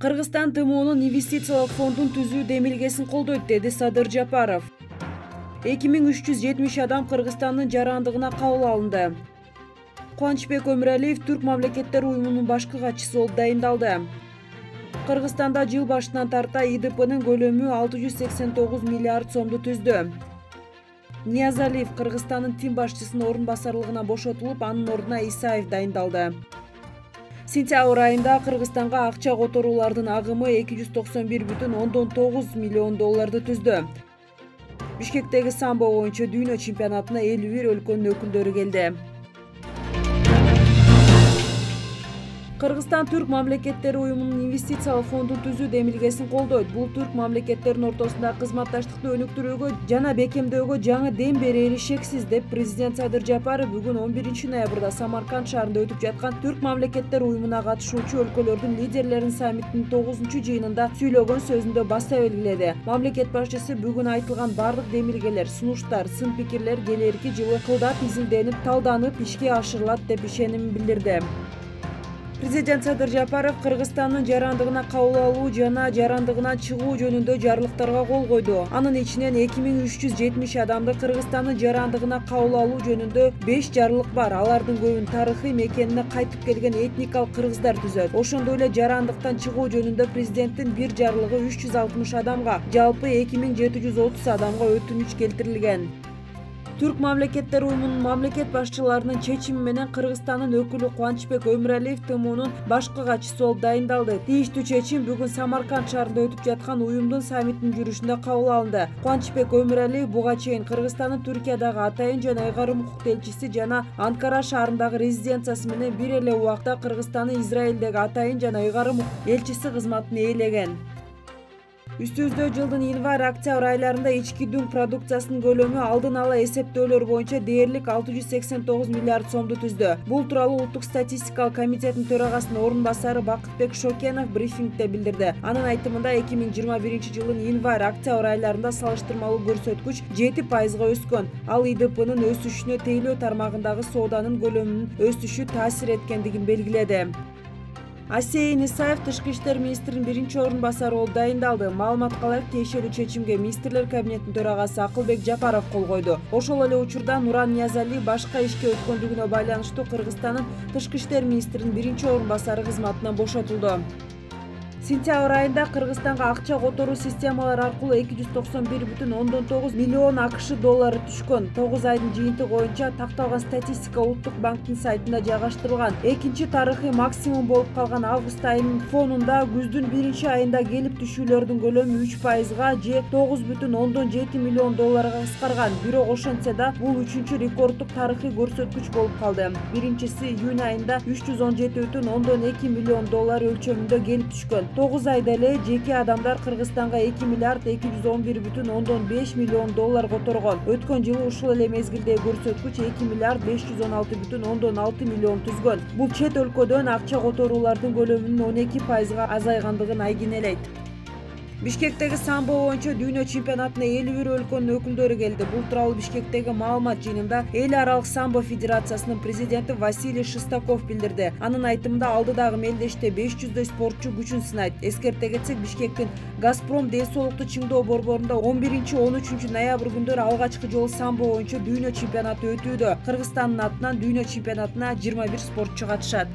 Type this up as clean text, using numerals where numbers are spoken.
Кыргызстан ТМОнун инвестициялык фондун түзүү демилгесин колдойт, деди Садыр Жапаров. 2370 адам Кыргызстандын жарандыгына кабыл алынды. Кубанычбек Өмүралиев Түрк мамлекеттер уюмунун башкы катчысы болуп дайындалды. Кыргызстанда жыл башынан тарта ИДПнын көлөмү 689 миллиард сомду түздү. Ниязалиев Кыргызстандын тим башчысынын орун басарлыгынан бошотулуп, анын ордуна Исаев дайындалды. Сентябрь айында Кыргызстанга акча которуулардын агымы 291,9 миллион долларды түздү. Бишкектеги самбо боюнча дүйнө чемпионатына 51 өлкөнүн өкүлдөрү келди. Кыргызстан Түрк мамлекеттери уюмунун инвестициялык фондун түзүү демилгесин колдойт. Бул түрк мамлекеттеринин ортосундагы кызматташтыкты өнүктүрүүгө жана бекемдөөгө жаңы дем берери шексиз, деп президент Садыр Жапаров бүгүн 11 ноябрда Самарканд шаарында өтүп жаткан Түрк мамлекеттер уюмуна катышуучу өлкөлөрдүн лидерлеринин саммитинин 9-жыйынында сүйлөгөн сөзүндө баса белгиледи. Мамлекет башчысы бүгүн айтылган бардык демилгелер, сунуштар, сын пикирлер келерки жылы кылдап изилденип, талданып, ишке ашырылат деп ишенимин билдирди. Президент Садыр Жапаров Кыргызстандын жарандыгына кабыл алуу жана жарандыгынан чыгуу жөнүндө жарлыктарга кол койду. Анын ичинен 2370 адамды Кыргызстандын жарандыгына кабыл алуу жөнүндө 5 жарлык бар. Алардын көбүн тарыхый мекенине кайтып келген этникалык кыргыздар түзөт. Ошондой эле жарандыктан чыгуу жөнүндө президенттин бир жарлыгы 360 адамга, жалпы 2730 адамга өтүнүч келтирилген. Түрк мамлекеттер уюмунун мамлекет башчыларынын чечими менен Кыргызстандын өкүлү Кубанычбек Өмүралиев ТМОнун башкы катчысы болуп дайындалды. Тийиштүү чечим бүгүн Самарканд шаарында өтүп жаткан уюмдун саммитинин жүрүшүндө кабыл алынды. Кубанычбек Өмүралиев буга чейин Кыргызстандын Түркиядагы атайын жана ыйгарым укуктуу элчиси жана Анкара шаарындагы резиденциясы менен бир эле убакта Кыргызстандын Израилдеги атайын жана ыйгарым укуктуу элчиси кызматын ээлеген. Үстүбүздө жылдын январь-октябрь айларында ички дүң продукциясынын көлөмү алдын ала эсептөөлөр боюнча дээрлик 689 миллиард сомду түздү. Бул тууралуу Улуттук статистикалык комитеттин төрагасынын орун басары Бакытбек Шокенов брифингде билдирди. Анын айтымында 2021 жылдын январь-октябрь айларында салыштырмалуу көрсөткүч 7%га өскөн. Ал ИДПнын өсүшүнө тейлөө тармагындагы сооданын көлөмүнүн өсүшү таасир эткендигин белгиледи. Асейин Исаев Тышкы иштер министринин биринчи орун басары болуп дайындалды. Маалыматка ылайык, тиешелүү чечимге министрлер кабинетинин төрагасы Акылбек Жапаров кол койду. Ошол эле учурда Нуран Ниязалиев башка ишке өткөндүгүнө байланыштуу Кыргызстандын Тышкы иштер министринин биринчи орун басары кызматынан бошотулду. Сентябрь айында Кыргызстанга акча которуу системалары аркылуу 291,9 миллион АКШ доллары түшкөн. 9 айдын жыйынтыгы боюнча такталган статистика Улуттук банктын сайтында жайгаштырылган. Экинчи тарыхый максимум болуп калган август айынын фонунда күздүн биринчи айында келип түшүүлөрдүн көлөмү 3%га же 9,7 миллион долларга кыскарган. Бирок ошентсе да бул үчүнчү рекорддук тарыхый көрсөткүч болуп калды. Биринчиси июнь айында 317,2 миллион доллар өлчөмүндө келип түшкөн. 9 айда эле жеке адамдар Кыргызстанга 2 миллиард 211,5 миллион доллар которгон. Өткөн жылы ушул эле мезгилдеги көрсөткүч 2 миллиард 516,6 миллион түзгөн. Бул чет өлкөдөн акча которуулардын көлөмүнүн 12%га азайгандыгын айгинелейт. Бишкектеги самбо боюнча дүйнө чемпионатына 51 өлкөнүн өкүлдөрү келди. Бул тууралуу Бишкектеги маалымат жыйынында Эл аралык самбо федерациясынын президенти Василий Шестаков билдирди. Анын айтымында алдыдагы мелдеште 500дөй спортчу күчүн сынайт. Эскерте кетсек, Бишкектин Газпром ден соолукту чыңдоо борборунда 11-13 ноябрь күндөрү алгачкы жолу самбо боюнча дүйнө чемпионаты өтүүдө. Кыргызстандын атынан дүйнө чемпионатына 21 спортчу катышат.